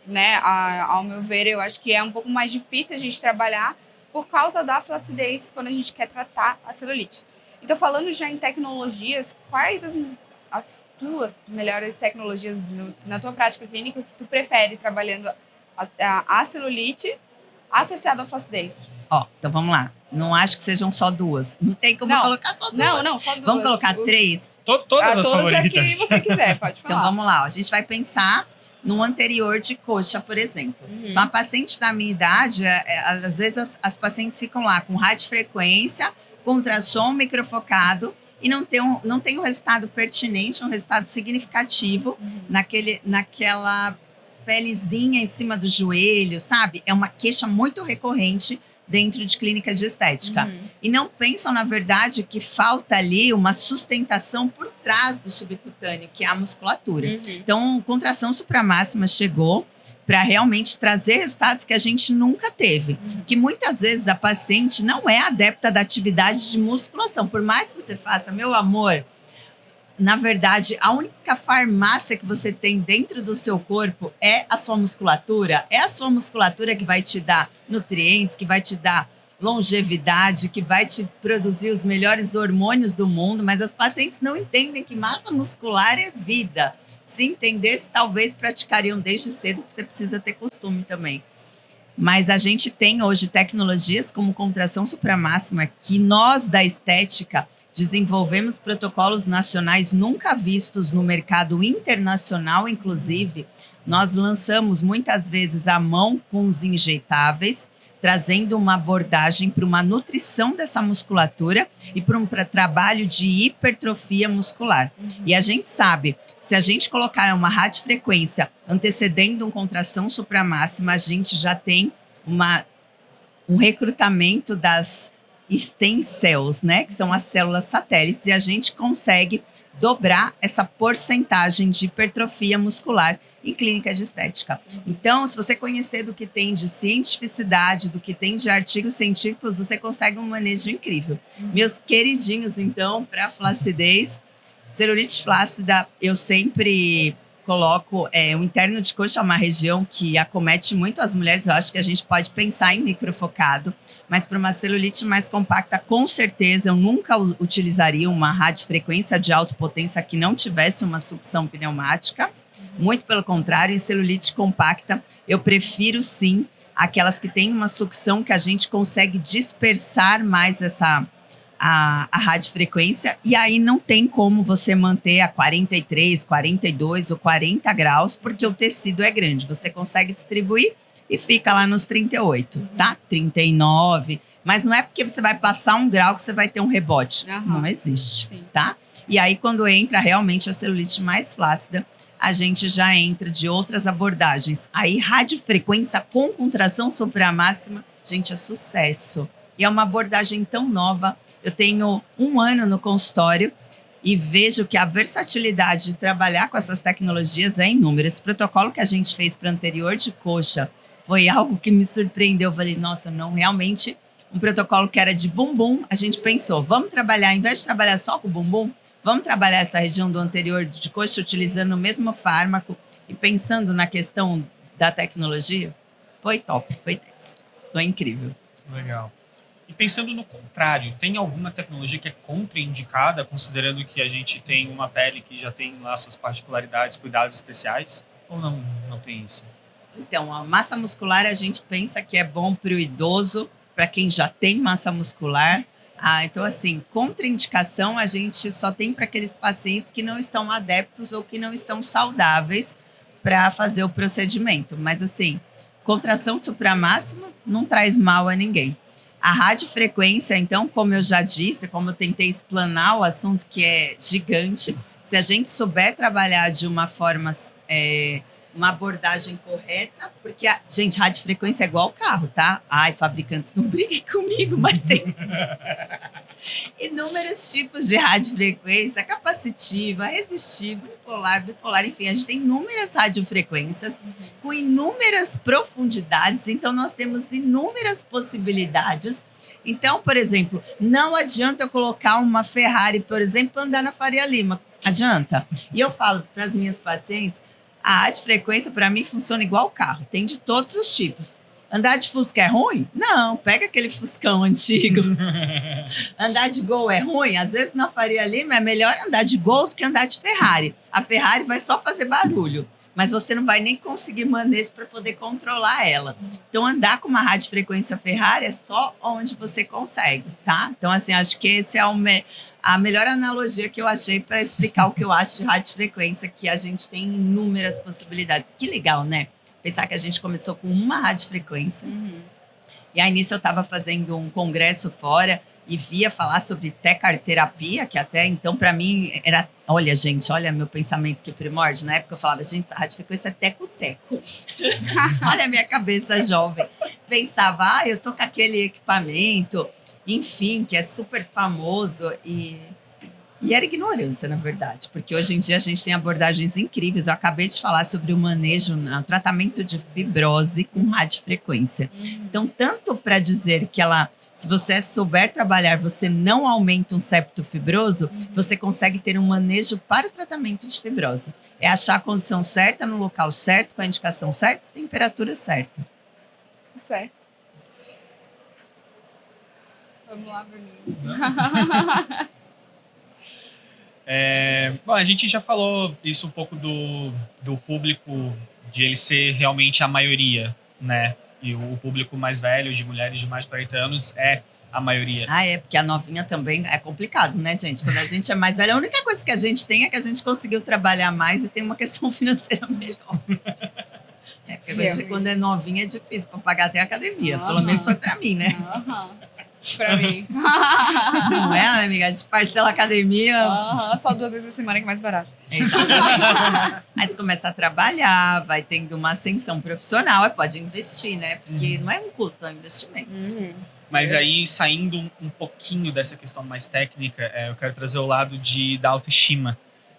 Speaker 2: né, ao meu ver, eu acho que é um pouco mais difícil a gente trabalhar por causa da flacidez quando a gente quer tratar a celulite. Então, falando já em tecnologias, quais as tuas melhores tecnologias na tua prática clínica que tu prefere trabalhando a celulite associada à flacidez?
Speaker 3: Então vamos lá. Não acho que sejam só duas. Não tem como colocar só duas.
Speaker 2: Não, só duas.
Speaker 3: Vamos colocar três?
Speaker 1: Todas as favoritas.
Speaker 2: Todas que você quiser, pode falar.
Speaker 3: Então vamos lá. A gente vai pensar no anterior de coxa, por exemplo. Então, a paciente da minha idade, às vezes as pacientes ficam lá com radiofrequência, com ultrassom microfocado e não tem um resultado pertinente, um resultado significativo naquela pelezinha em cima do joelho, sabe? É uma queixa muito recorrente dentro de clínica de estética. E não pensam, na verdade, que falta ali uma sustentação por trás do subcutâneo, que é a musculatura. Então, contração supramáxima chegou para realmente trazer resultados que a gente nunca teve. Que muitas vezes a paciente não é adepta da atividade de musculação. Por mais que você faça, meu amor, na verdade, a única farmácia que você tem dentro do seu corpo é a sua musculatura. É a sua musculatura que vai te dar nutrientes, que vai te dar longevidade, que vai te produzir os melhores hormônios do mundo. Mas as pacientes não entendem que massa muscular é vida. Se entendesse, talvez praticariam desde cedo, porque você precisa ter costume também. Mas a gente tem hoje tecnologias como contração supramáxima que nós da estética desenvolvemos protocolos nacionais nunca vistos no mercado internacional, inclusive. Nós lançamos muitas vezes a mão com os injetáveis, trazendo uma abordagem para uma nutrição dessa musculatura e para um trabalho de hipertrofia muscular. E a gente sabe, se a gente colocar uma radiofrequência antecedendo uma contração supramáxima, a gente já tem um recrutamento das stem cells, né, que são as células satélites, e a gente consegue dobrar essa porcentagem de hipertrofia muscular em clínica de estética. Então, se você conhecer do que tem de cientificidade, do que tem de artigos científicos, você consegue um manejo incrível. Meus queridinhos, então, para flacidez, celulite flácida, eu sempre coloco, o interno de coxa é uma região que acomete muito as mulheres. Eu acho que a gente pode pensar em microfocado, mas para uma celulite mais compacta, com certeza eu nunca utilizaria uma radiofrequência de alta potência que não tivesse uma sucção pneumática. Muito pelo contrário, em celulite compacta, eu prefiro sim aquelas que têm uma sucção que a gente consegue dispersar mais a radiofrequência, e aí não tem como você manter a 43, 42 ou 40 graus, porque o tecido é grande. Você consegue distribuir e fica lá nos 38, tá? 39. Mas não é porque você vai passar 1 grau que você vai ter um rebote. Não existe, tá? E aí, quando entra realmente a celulite mais flácida, a gente já entra de outras abordagens. Aí, radiofrequência com contração supramáxima, gente, é sucesso. E é uma abordagem tão nova. Eu tenho 1 ano no consultório e vejo que a versatilidade de trabalhar com essas tecnologias é inúmera. Esse protocolo que a gente fez para anterior de coxa foi algo que me surpreendeu. Eu falei, nossa, não, realmente um protocolo que era de bumbum, a gente pensou, vamos trabalhar, ao invés de trabalhar só com o bumbum, vamos trabalhar essa região do anterior de coxa utilizando o mesmo fármaco e pensando na questão da tecnologia. Foi top, foi 10. Foi incrível.
Speaker 1: Legal. E pensando no contrário, tem alguma tecnologia que é contraindicada, considerando que a gente tem uma pele que já tem lá suas particularidades, cuidados especiais? Ou não tem isso?
Speaker 3: Então, a massa muscular a gente pensa que é bom para o idoso, para quem já tem massa muscular. Então assim, contraindicação a gente só tem para aqueles pacientes que não estão adeptos ou que não estão saudáveis para fazer o procedimento. Mas assim, contração supramáxima não traz mal a ninguém. A radiofrequência, então, como eu já disse, como eu tentei explanar o assunto que é gigante, se a gente souber trabalhar de uma forma, uma abordagem correta, porque, gente, radiofrequência é igual carro, tá? Ai, fabricantes, não briguem comigo, mas tem inúmeros tipos de radiofrequência, capacitiva, resistiva, bipolar, enfim, a gente tem inúmeras radiofrequências com inúmeras profundidades, então nós temos inúmeras possibilidades. Então, por exemplo, não adianta eu colocar uma Ferrari, por exemplo, para andar na Faria Lima. Adianta? E eu falo para as minhas pacientes, a radiofrequência para mim funciona igual carro, tem de todos os tipos. Andar de Fusca é ruim? Não, pega aquele Fuscão antigo. Andar de Gol é ruim? Às vezes na Faria Lima é melhor andar de Gol do que andar de Ferrari. A Ferrari vai só fazer barulho, mas você não vai nem conseguir manejo para poder controlar ela. Então andar com uma radiofrequência Ferrari é só onde você consegue, tá? Então assim, acho que esse é a melhor analogia que eu achei para explicar o que eu acho de radiofrequência, que a gente tem inúmeras possibilidades. Que legal, né? Pensar que a gente começou com uma radiofrequência. E aí, nisso, eu estava fazendo um congresso fora e via falar sobre tecarterapia, que até então, para mim, era... Olha, gente, olha meu pensamento que primórdio. Na época, eu falava, gente, a radiofrequência é teco-teco. Olha a minha cabeça jovem. Pensava, eu tô com aquele equipamento, enfim, que é super famoso E era ignorância, na verdade, porque hoje em dia a gente tem abordagens incríveis. Eu acabei de falar sobre o manejo, o tratamento de fibrose com radiofrequência. Então, tanto para dizer que se você souber trabalhar, você não aumenta um septo fibroso, você consegue ter um manejo para o tratamento de fibrose. É achar a condição certa, no local certo, com a indicação certa, temperatura certa.
Speaker 2: Certo. Vamos lá, Bruninho.
Speaker 1: Bom, a gente já falou isso um pouco do público, de ele ser realmente a maioria, né? E o público mais velho, de mulheres de mais de 40 anos, é a maioria.
Speaker 3: Porque a novinha também é complicado, né, gente? Quando a gente é mais velha, a única coisa que a gente tem é que a gente conseguiu trabalhar mais e tem uma questão financeira melhor. Porque hoje, quando é novinha, é difícil para pagar até a academia. Pelo menos foi para mim, né?
Speaker 2: Pra mim.
Speaker 3: Não é, amiga? A gente parcela a academia.
Speaker 2: Só 2 vezes a semana que é mais barato.
Speaker 3: Exatamente. Aí você começa a trabalhar, vai tendo uma ascensão profissional, aí pode investir, né? Porque não é um custo, é um investimento.
Speaker 1: Mas aí, saindo um pouquinho dessa questão mais técnica, eu quero trazer o lado da autoestima,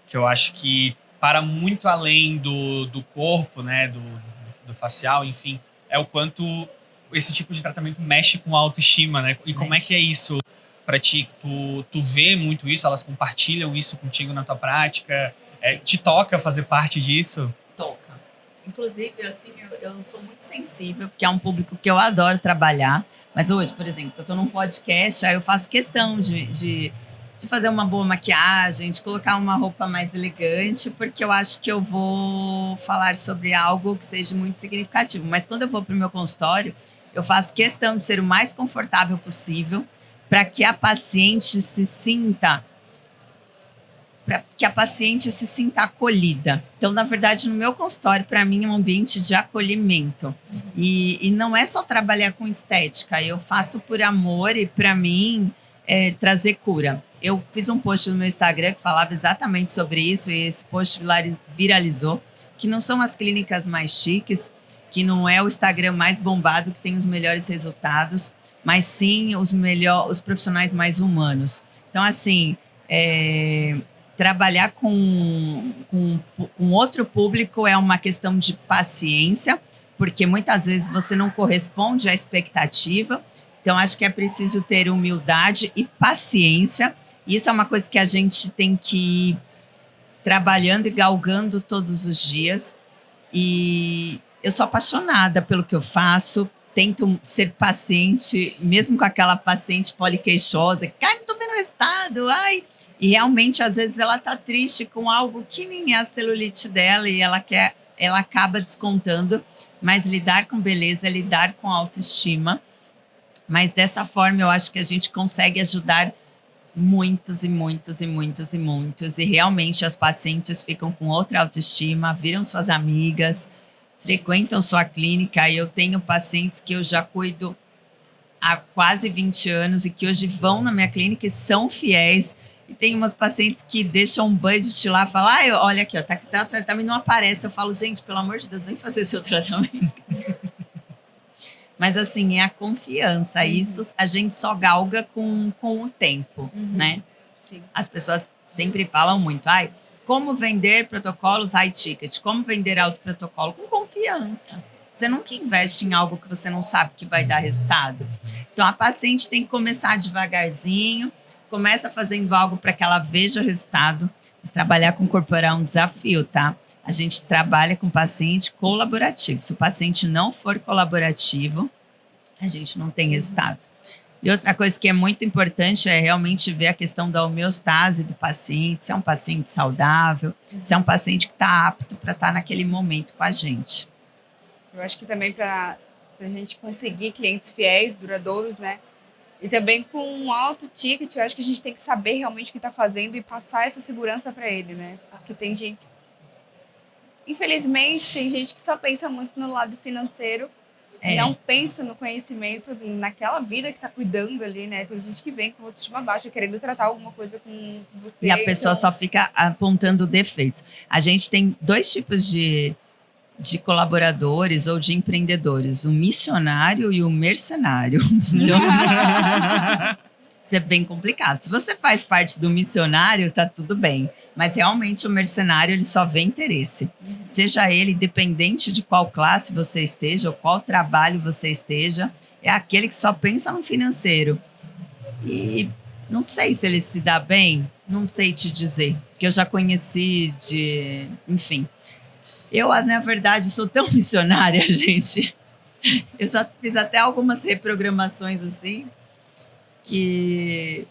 Speaker 1: que eu acho que para muito além do corpo, né? Do facial, enfim, é o quanto esse tipo de tratamento mexe com a autoestima, né? E como é que é isso pra ti? Tu vê muito isso? Elas compartilham isso contigo na tua prática? Te toca fazer parte disso?
Speaker 3: Toca. Inclusive, assim, eu sou muito sensível, porque é um público que eu adoro trabalhar. Mas hoje, por exemplo, eu tô num podcast, aí eu faço questão de fazer uma boa maquiagem, de colocar uma roupa mais elegante, porque eu acho que eu vou falar sobre algo que seja muito significativo. Mas quando eu vou pro meu consultório, eu faço questão de ser o mais confortável possível para que a paciente se sinta acolhida. Então, na verdade, no meu consultório, para mim, é um ambiente de acolhimento. E não é só trabalhar com estética, eu faço por amor e, para mim, trazer cura. Eu fiz um post no meu Instagram que falava exatamente sobre isso, e esse post viralizou, que não são as clínicas mais chiques, que não é o Instagram mais bombado que tem os melhores resultados, mas sim os profissionais mais humanos. Então, assim, trabalhar com outro público é uma questão de paciência, porque muitas vezes você não corresponde à expectativa. Então, acho que é preciso ter humildade e paciência. Isso é uma coisa que a gente tem que ir trabalhando e galgando todos os dias. E eu sou apaixonada pelo que eu faço, tento ser paciente, mesmo com aquela paciente poliqueixosa, que, não tô vendo o resultado, E realmente, às vezes, ela tá triste com algo que nem é a celulite dela e ela acaba descontando, mas lidar com beleza é lidar com autoestima. Mas dessa forma eu acho que a gente consegue ajudar muitos e muitos e muitos e muitos. E realmente as pacientes ficam com outra autoestima, viram suas amigas, frequentam sua clínica. E eu tenho pacientes que eu já cuido há quase 20 anos e que hoje vão na minha clínica e são fiéis. E tem umas pacientes que deixam um budget lá e falam, olha aqui, ó, tá o tratamento, não aparece. Eu falo, gente, pelo amor de Deus, vem fazer seu tratamento. Mas assim, é a confiança. Isso a gente só galga com o tempo, né?
Speaker 2: Sim.
Speaker 3: As pessoas sempre falam muito, como vender protocolos high ticket, como vender alto protocolo, com confiança. Você nunca investe em algo que você não sabe que vai dar resultado. Então, a paciente tem que começar devagarzinho, começa fazendo algo para que ela veja o resultado. Mas trabalhar com corporal é um desafio, tá? A gente trabalha com paciente colaborativo. Se o paciente não for colaborativo, a gente não tem resultado. E outra coisa que é muito importante é realmente ver a questão da homeostase do paciente, se é um paciente saudável, se é um paciente que está apto para estar naquele momento com a gente.
Speaker 2: Eu acho que também para a gente conseguir clientes fiéis, duradouros, né? E também com um alto ticket, eu acho que a gente tem que saber realmente o que está fazendo e passar essa segurança para ele, né? Porque tem gente... Infelizmente, tem gente que só pensa muito no lado financeiro, não pensa no conhecimento, naquela vida que está cuidando ali, né? Tem gente que vem com autoestima baixa, querendo tratar alguma coisa com você.
Speaker 3: E a pessoa só fica apontando defeitos. A gente tem 2 tipos de colaboradores ou de empreendedores, o missionário e o mercenário. Então, isso é bem complicado. Se você faz parte do missionário, tá tudo bem. Mas realmente o mercenário, ele só vê interesse. Seja ele independente de qual classe você esteja ou qual trabalho você esteja, é aquele que só pensa no financeiro. E não sei se ele se dá bem, não sei te dizer. Porque eu já conheci enfim. Eu, na verdade, sou tão missionária, gente. Eu já fiz até algumas reprogramações assim, que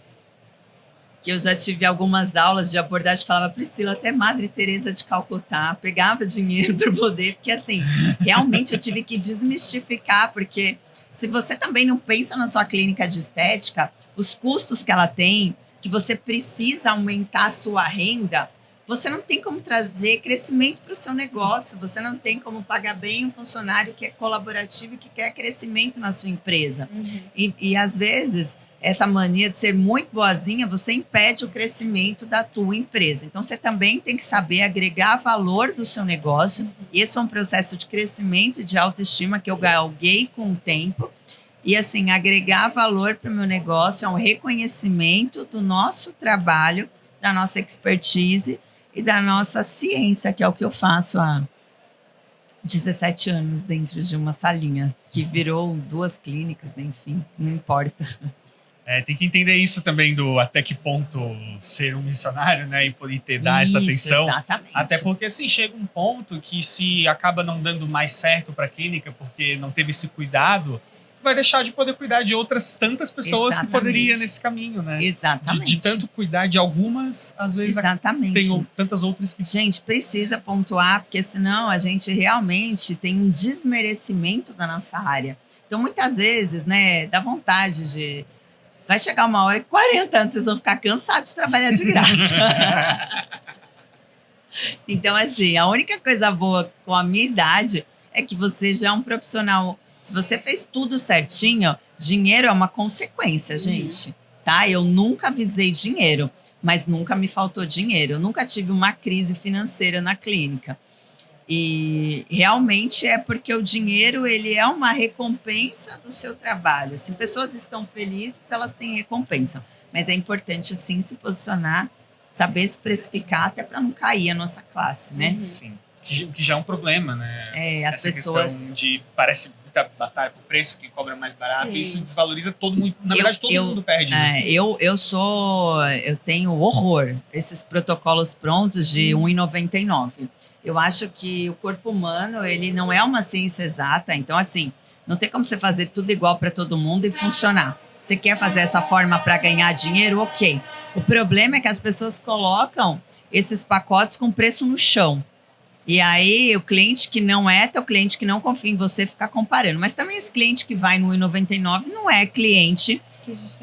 Speaker 3: eu já tive algumas aulas de abordagem, falava, Priscila, até Madre Teresa de Calcutá, pegava dinheiro para poder, porque assim, realmente eu tive que desmistificar, porque se você também não pensa na sua clínica de estética, os custos que ela tem, que você precisa aumentar a sua renda, você não tem como trazer crescimento para o seu negócio, você não tem como pagar bem um funcionário que é colaborativo e que quer crescimento na sua empresa. E às vezes, essa mania de ser muito boazinha, você impede o crescimento da tua empresa. Então, você também tem que saber agregar valor do seu negócio. Esse é um processo de crescimento e de autoestima que eu galguei com o tempo. E assim, agregar valor para o meu negócio é um reconhecimento do nosso trabalho, da nossa expertise e da nossa ciência, que é o que eu faço há 17 anos dentro de uma salinha, que virou 2 clínicas, enfim, não importa.
Speaker 1: Tem que entender isso também do até que ponto ser um missionário, né? E poder dar essa atenção.
Speaker 3: Exatamente.
Speaker 1: Até porque, assim, chega um ponto que se acaba não dando mais certo para a clínica porque não teve esse cuidado, vai deixar de poder cuidar de outras tantas pessoas que poderiam nesse caminho, né?
Speaker 3: Exatamente.
Speaker 1: De tanto cuidar de algumas, às vezes tem tantas outras que...
Speaker 3: Gente, precisa pontuar, porque senão a gente realmente tem um desmerecimento da nossa área. Então, muitas vezes, né, dá vontade de... Vai chegar uma hora que 40 anos vocês vão ficar cansados de trabalhar de graça. Então, assim, a única coisa boa com a minha idade é que você já é um profissional. Se você fez tudo certinho, dinheiro é uma consequência, gente. Tá? Eu nunca visei dinheiro, mas nunca me faltou dinheiro. Eu nunca tive uma crise financeira na clínica. E realmente é porque o dinheiro, ele é uma recompensa do seu trabalho. Se pessoas estão felizes, elas têm recompensa. Mas é importante, sim, se posicionar, saber se precificar, até para não cair a nossa classe, né?
Speaker 1: Sim, que já é um problema, né?
Speaker 3: As
Speaker 1: essa
Speaker 3: pessoas...
Speaker 1: questão de, parece muita batalha por preço, quem cobra mais barato, e isso desvaloriza todo mundo. Na verdade, todo mundo perde.
Speaker 3: Eu tenho horror esses protocolos prontos de R$1,99. Eu acho que o corpo humano, ele não é uma ciência exata. Então, assim, não tem como você fazer tudo igual para todo mundo e funcionar. Você quer fazer essa forma para ganhar dinheiro? Ok. O problema é que as pessoas colocam esses pacotes com preço no chão. E aí, o cliente que não é teu cliente, que não confia em você, ficar comparando. Mas também esse cliente que vai no 1,99 não é cliente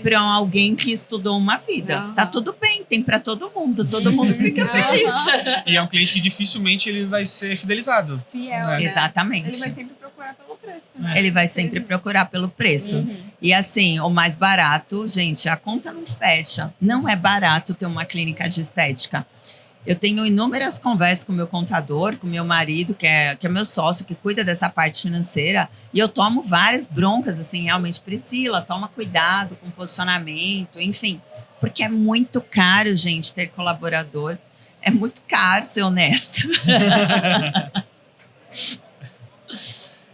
Speaker 3: para alguém que estudou uma vida.
Speaker 2: Uhum.
Speaker 3: Tá tudo bem, tem para todo mundo fica feliz.
Speaker 1: E é um cliente que dificilmente ele vai ser fidelizado.
Speaker 2: Fiel,
Speaker 1: É.
Speaker 2: né?
Speaker 3: Exatamente.
Speaker 2: Ele vai sempre procurar pelo preço, né?
Speaker 3: Ele vai sempre procurar pelo preço.
Speaker 2: Uhum.
Speaker 3: E assim, o mais barato, gente, a conta não fecha. Não é barato ter uma clínica de estética. Eu tenho inúmeras conversas com o meu contador, com o meu marido, que é meu sócio, que cuida dessa parte financeira. E eu tomo várias broncas, assim, realmente. Priscila, toma cuidado com o posicionamento, enfim. Porque é muito caro, gente, ter colaborador. É muito caro ser honesto.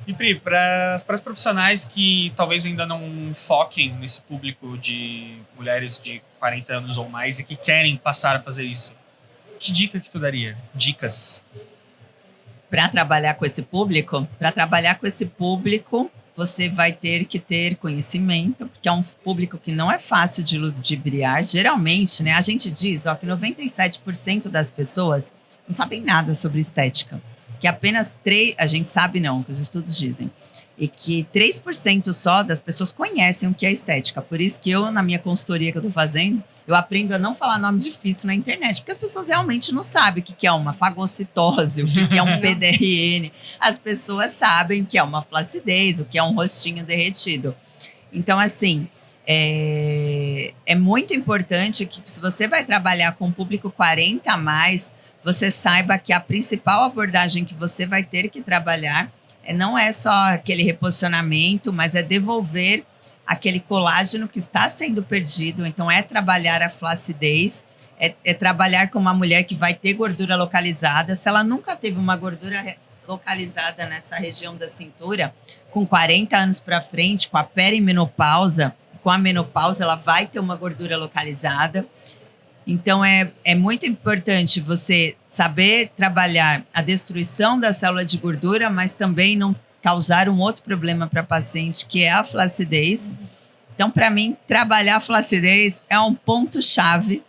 Speaker 1: E Pri, para as profissionais que talvez ainda não foquem nesse público de mulheres de 40 anos ou mais e que querem passar a fazer isso, que dica que tu daria? Dicas.
Speaker 3: Para trabalhar com esse público, você vai ter que ter conhecimento, porque é um público que não é fácil de ludibriar. Geralmente, né, a gente diz que 97% das pessoas não sabem nada sobre estética. Que apenas 3%, a gente sabe não, que os estudos dizem, e que 3% só das pessoas conhecem o que é estética. Por isso que eu, na minha consultoria que eu estou fazendo, eu aprendo a não falar nome difícil na internet, porque as pessoas realmente não sabem o que é uma fagocitose, o que é um PDRN. As pessoas sabem o que é uma flacidez, o que é um rostinho derretido. Então, assim, é muito importante que se você vai trabalhar com o público 40 a mais, você saiba que a principal abordagem que você vai ter que trabalhar não é só aquele reposicionamento, mas é devolver aquele colágeno que está sendo perdido. Então, é trabalhar a flacidez, é trabalhar com uma mulher que vai ter gordura localizada. Se ela nunca teve uma gordura localizada nessa região da cintura, com 40 anos para frente, com a perimenopausa, com a menopausa, ela vai ter uma gordura localizada. Então, é muito importante você saber trabalhar a destruição da célula de gordura, mas também não causar um outro problema para a paciente, que é a flacidez. Então, para mim, trabalhar a flacidez é um ponto-chave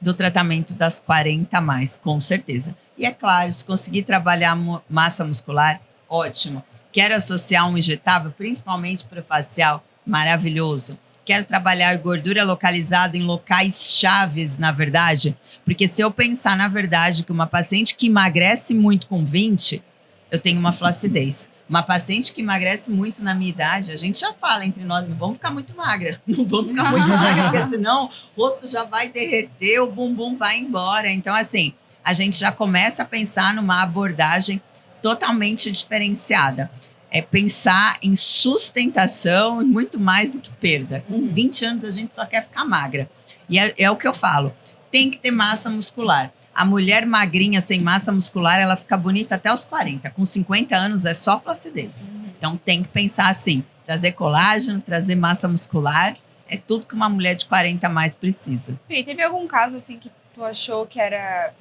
Speaker 3: do tratamento das 40 a mais, com certeza. E é claro, se conseguir trabalhar massa muscular, ótimo. Quero associar um injetável, principalmente para o facial, maravilhoso. Quero trabalhar gordura localizada em locais chaves, na verdade. Porque se eu pensar, na verdade, que uma paciente que emagrece muito com 20, eu tenho uma flacidez. Uma paciente que emagrece muito na minha idade, a gente já fala entre nós, não vamos ficar muito magra. Não vamos ficar muito magra, porque senão o rosto já vai derreter, o bumbum vai embora. Então, assim, a gente já começa a pensar numa abordagem totalmente diferenciada. É pensar em sustentação e muito mais do que perda. Com 20 anos a gente só quer ficar magra. E é o que eu falo, tem que ter massa muscular. A mulher magrinha sem massa muscular, ela fica bonita até os 40. Com 50 anos é só flacidez. Então tem que pensar assim, trazer colágeno, trazer massa muscular, é tudo que uma mulher de 40 a mais precisa.
Speaker 2: E teve algum caso assim que tu achou que era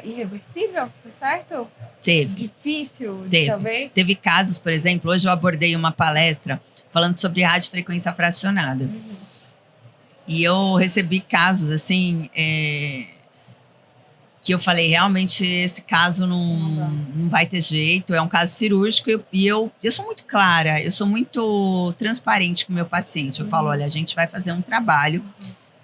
Speaker 2: irreversível, foi certo?
Speaker 3: Teve.
Speaker 2: Difícil,
Speaker 3: Teve.
Speaker 2: talvez?
Speaker 3: Teve casos, por exemplo, hoje eu abordei uma palestra falando sobre radiofrequência fracionada. E eu recebi casos, assim, que eu falei, realmente, esse caso não vai ter jeito, é um caso cirúrgico. E eu sou muito clara, eu sou muito transparente com o meu paciente. Eu falo, olha, a gente vai fazer um trabalho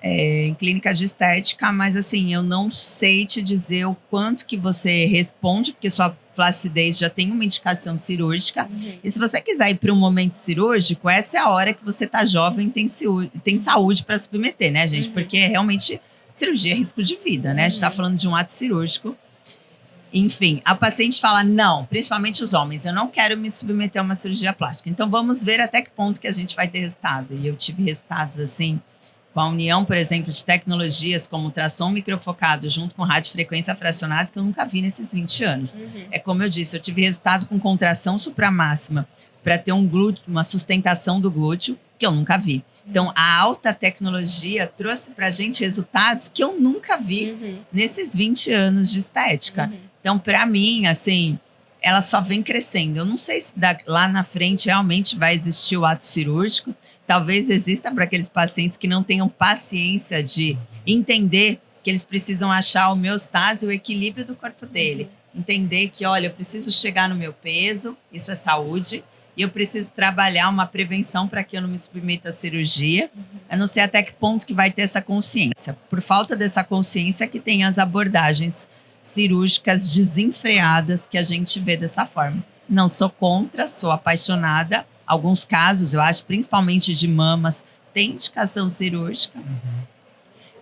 Speaker 3: em clínica de estética, mas assim, eu não sei te dizer o quanto que você responde, porque sua flacidez já tem uma indicação cirúrgica. E se você quiser ir para um momento cirúrgico, essa é a hora que você tá jovem e tem saúde para submeter, né, gente? Porque realmente cirurgia é risco de vida, né? A gente tá falando de um ato cirúrgico. Enfim, a paciente fala, não, principalmente os homens, eu não quero me submeter a uma cirurgia plástica. Então, vamos ver até que ponto que a gente vai ter resultado. E eu tive resultados, assim, com a união, por exemplo, de tecnologias como ultrassom microfocado junto com radiofrequência fracionada, que eu nunca vi nesses 20 anos. É como eu disse, eu tive resultado com contração supramáxima para ter um glúteo, uma sustentação do glúteo, que eu nunca vi. Então, a alta tecnologia trouxe para a gente resultados que eu nunca vi nesses 20 anos de estética. Então, para mim, assim, ela só vem crescendo. Eu não sei se lá na frente realmente vai existir o ato cirúrgico. Talvez exista para aqueles pacientes que não tenham paciência de entender que eles precisam achar a homeostase, o equilíbrio do corpo dele. Entender que, olha, eu preciso chegar no meu peso, isso é saúde, e eu preciso trabalhar uma prevenção para que eu não me submeta à cirurgia. Eu não sei até que ponto que vai ter essa consciência. Por falta dessa consciência que tem as abordagens cirúrgicas desenfreadas que a gente vê dessa forma. Não sou contra, sou apaixonada. Alguns casos, eu acho, principalmente de mamas, tem indicação cirúrgica.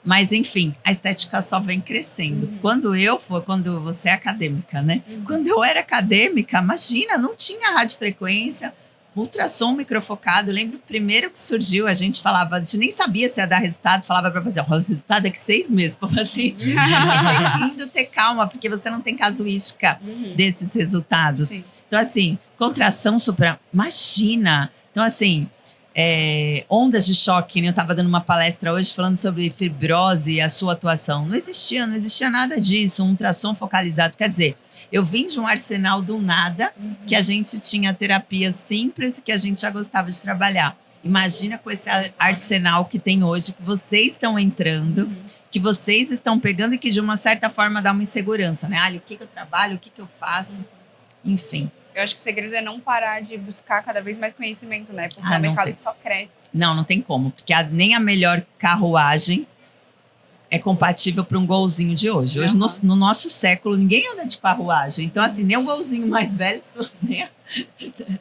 Speaker 3: Mas, enfim, a estética só vem crescendo. Quando você é acadêmica, né? Quando eu era acadêmica, imagina, não tinha radiofrequência, ultrassom microfocado. Eu lembro primeiro que surgiu, a gente falava, a gente nem sabia se ia dar resultado, falava para fazer, o resultado é que 6 meses para o paciente. E tem que ter calma, porque você não tem casuística desses resultados. Sim. Então, assim, contração supra, imagina. Então, assim, ondas de choque, né? Eu estava dando uma palestra hoje falando sobre fibrose e a sua atuação. Não existia nada disso, um ultrassom focalizado. Quer dizer, eu vim de um arsenal do nada, que a gente tinha terapias simples e que a gente já gostava de trabalhar. Imagina com esse arsenal que tem hoje, que vocês estão entrando, que vocês estão pegando e que de uma certa forma dá uma insegurança, né? O que eu trabalho, o que eu faço, enfim.
Speaker 2: Eu acho que o segredo é não parar de buscar cada vez mais conhecimento, né? Porque é um mercado que só cresce.
Speaker 3: Não tem como. Porque nem a melhor carruagem é compatível para um golzinho de hoje. Hoje, no nosso século, ninguém anda de carruagem. Então, assim, nem o golzinho mais velho,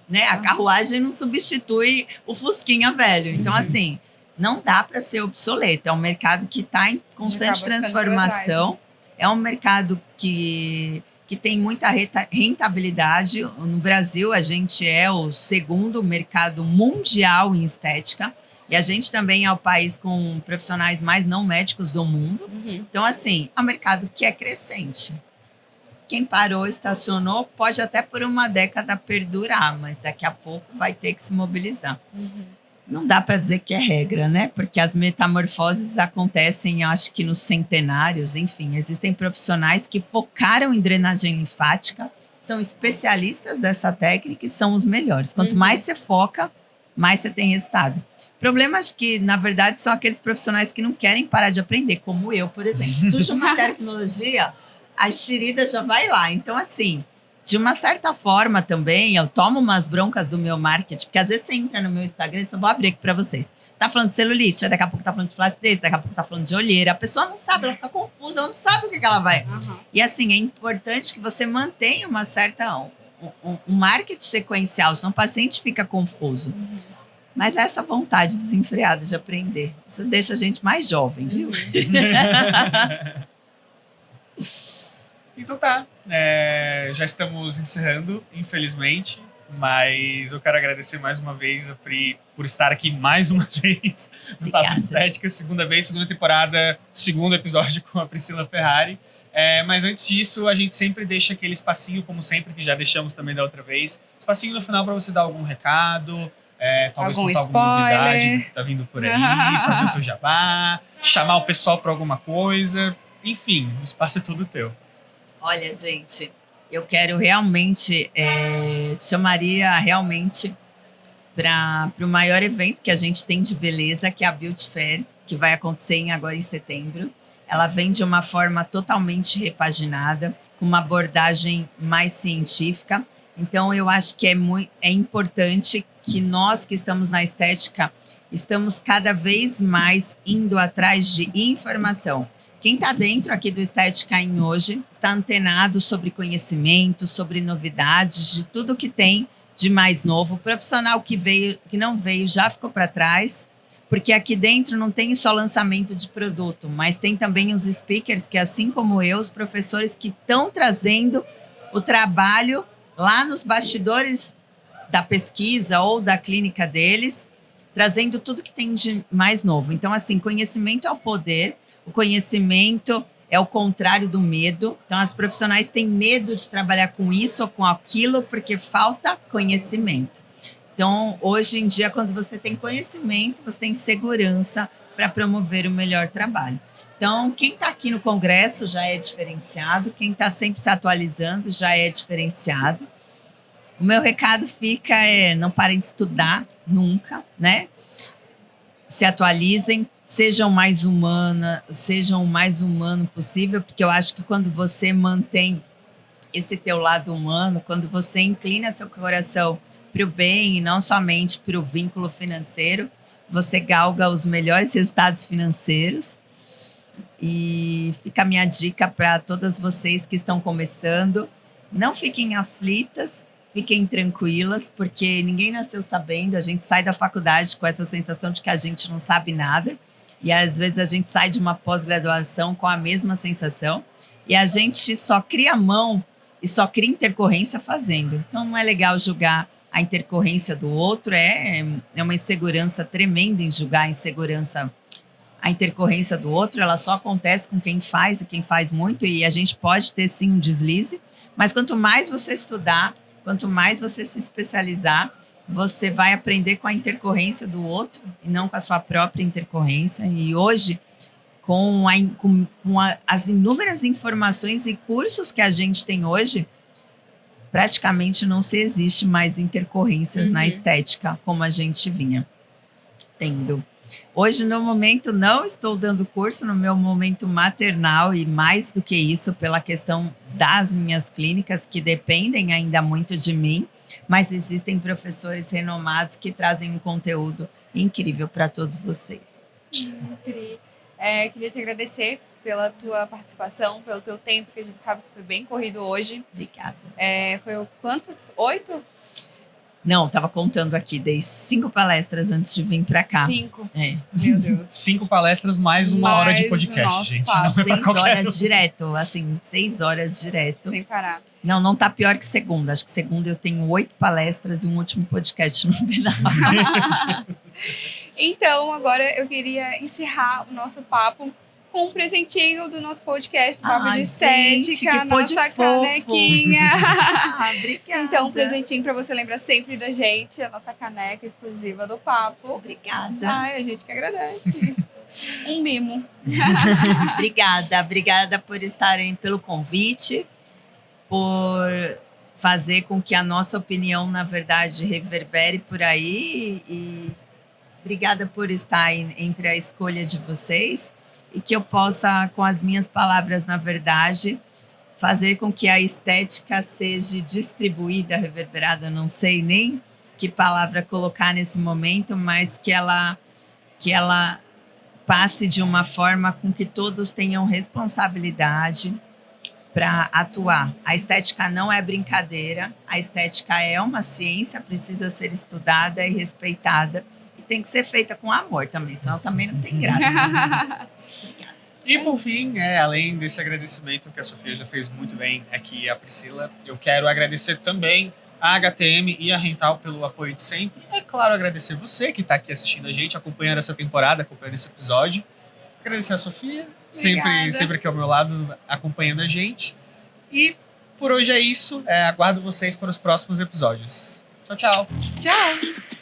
Speaker 3: né? A carruagem não substitui o fusquinha velho. Então, assim, não dá para ser obsoleto. É um mercado que está em constante transformação. É um mercado que tem muita rentabilidade. No Brasil, a gente é o segundo mercado mundial em estética. E a gente também é o país com profissionais mais não médicos do mundo. Então, assim, é um mercado que é crescente. Quem parou, estacionou, pode até por uma década perdurar, mas daqui a pouco vai ter que se mobilizar. Não dá para dizer que é regra, né? Porque as metamorfoses acontecem, eu acho que nos centenários, enfim. Existem profissionais que focaram em drenagem linfática, são especialistas dessa técnica e são os melhores. Quanto mais você foca, mais você tem resultado. Problemas que, na verdade, são aqueles profissionais que não querem parar de aprender, como eu, por exemplo. Surge uma tecnologia, a enxerida já vai lá. Então, assim, de uma certa forma também, eu tomo umas broncas do meu marketing, porque às vezes você entra no meu Instagram, só vou abrir aqui para vocês. Tá falando de celulite, daqui a pouco tá falando de flacidez, daqui a pouco tá falando de olheira. A pessoa não sabe, ela fica confusa, ela não sabe o que ela vai. E assim, é importante que você mantenha uma certa... um marketing sequencial, senão o paciente fica confuso. Mas essa vontade desenfreada de aprender, isso deixa a gente mais jovem, viu?
Speaker 1: Então tá, já estamos encerrando, infelizmente, mas eu quero agradecer mais uma vez a Pri por estar aqui mais uma vez no Papo de Estética, segunda temporada, segundo episódio com a Priscila Ferrari. Mas antes disso, a gente sempre deixa aquele espacinho, como sempre, que já deixamos também da outra vez, espacinho no final para você dar algum recado, talvez contar alguma novidade do que tá vindo por aí, fazer o teu jabá, chamar o pessoal para alguma coisa, enfim, o espaço é todo teu.
Speaker 3: Olha, gente, eu quero realmente, chamaria realmente para o maior evento que a gente tem de beleza, que é a Beauty Fair, que vai acontecer agora em setembro. Ela vem de uma forma totalmente repaginada, com uma abordagem mais científica. Então, eu acho que é importante que nós que estamos na estética, estamos cada vez mais indo atrás de informação. Quem está dentro aqui do Estética em hoje está antenado sobre conhecimento, sobre novidades, de tudo que tem de mais novo. O profissional que não veio já ficou para trás, porque aqui dentro não tem só lançamento de produto, mas tem também os speakers que, assim como eu, os professores que estão trazendo o trabalho lá nos bastidores da pesquisa ou da clínica deles, trazendo tudo que tem de mais novo. Então, assim, conhecimento é o poder. O conhecimento é o contrário do medo. Então, as profissionais têm medo de trabalhar com isso ou com aquilo porque falta conhecimento. Então, hoje em dia, quando você tem conhecimento, você tem segurança para promover o melhor trabalho. Então, quem está aqui no congresso já é diferenciado, quem está sempre se atualizando já é diferenciado. O meu recado fica não parem de estudar nunca, né? Se atualizem, sejam mais humana, sejam o mais humano possível, porque eu acho que quando você mantém esse teu lado humano, quando você inclina seu coração para o bem e não somente para o vínculo financeiro, você galga os melhores resultados financeiros. E fica a minha dica para todas vocês que estão começando: não fiquem aflitas, fiquem tranquilas, porque ninguém nasceu sabendo. A gente sai da faculdade com essa sensação de que a gente não sabe nada, e às vezes a gente sai de uma pós-graduação com a mesma sensação, e a gente só cria mão e só cria intercorrência fazendo. Então não é legal julgar a intercorrência do outro, é uma insegurança tremenda em julgar a intercorrência do outro. Ela só acontece com quem faz, e quem faz muito, e a gente pode ter sim um deslize, mas quanto mais você estudar, quanto mais você se especializar, você vai aprender com a intercorrência do outro e não com a sua própria intercorrência. E hoje, com as inúmeras informações e cursos que a gente tem hoje, praticamente não se existe mais intercorrências na estética como a gente vinha tendo. Hoje, no momento, não estou dando curso, no meu momento maternal, e mais do que isso, pela questão das minhas clínicas, que dependem ainda muito de mim, mas existem professores renomados que trazem um conteúdo incrível para todos vocês.
Speaker 2: Queria te agradecer pela tua participação, pelo teu tempo, que a gente sabe que foi bem corrido hoje.
Speaker 3: Obrigada.
Speaker 2: Foi quantos? 8?
Speaker 3: Não, estava contando aqui, dei 5 palestras antes de vir para cá.
Speaker 2: 5?
Speaker 3: É.
Speaker 2: Meu Deus.
Speaker 1: 5 palestras mais uma hora de podcast, gente. Não é pra
Speaker 3: 6
Speaker 1: qualquer
Speaker 3: horas
Speaker 1: um.
Speaker 3: direto, assim, 6 horas direto.
Speaker 2: Sem parar.
Speaker 3: Não tá pior que segunda. Acho que segunda eu tenho 8 palestras e um último podcast no final.
Speaker 2: Então, agora eu queria encerrar o nosso papo com um presentinho do nosso podcast, Papo de
Speaker 3: gente,
Speaker 2: Estética,
Speaker 3: que pôde
Speaker 2: nossa
Speaker 3: fofo.
Speaker 2: canequinha.
Speaker 3: Obrigada.
Speaker 2: Então, um presentinho para você lembrar sempre da gente, a nossa caneca exclusiva do Papo.
Speaker 3: Obrigada.
Speaker 2: Ai, a gente que agradece. Um mimo.
Speaker 3: Obrigada por estarem, pelo convite, por fazer com que a nossa opinião, na verdade, reverbere por aí, e obrigada por estar entre a escolha de vocês, e que eu possa, com as minhas palavras, na verdade, fazer com que a estética seja distribuída, reverberada, não sei nem que palavra colocar nesse momento, mas que ela passe de uma forma com que todos tenham responsabilidade para atuar. A estética não é brincadeira, a estética é uma ciência, precisa ser estudada e respeitada, e tem que ser feita com amor também, senão também não tem graça.
Speaker 1: E por fim, além desse agradecimento que a Sofia já fez muito bem aqui, a Priscila, eu quero agradecer também a HTM e a Rental pelo apoio de sempre. E, é claro, agradecer você que está aqui assistindo a gente, acompanhando essa temporada, acompanhando esse episódio. Agradecer a Sofia, sempre aqui ao meu lado, acompanhando a gente. E por hoje é isso. Aguardo vocês para os próximos episódios. Tchau, tchau.
Speaker 2: Tchau.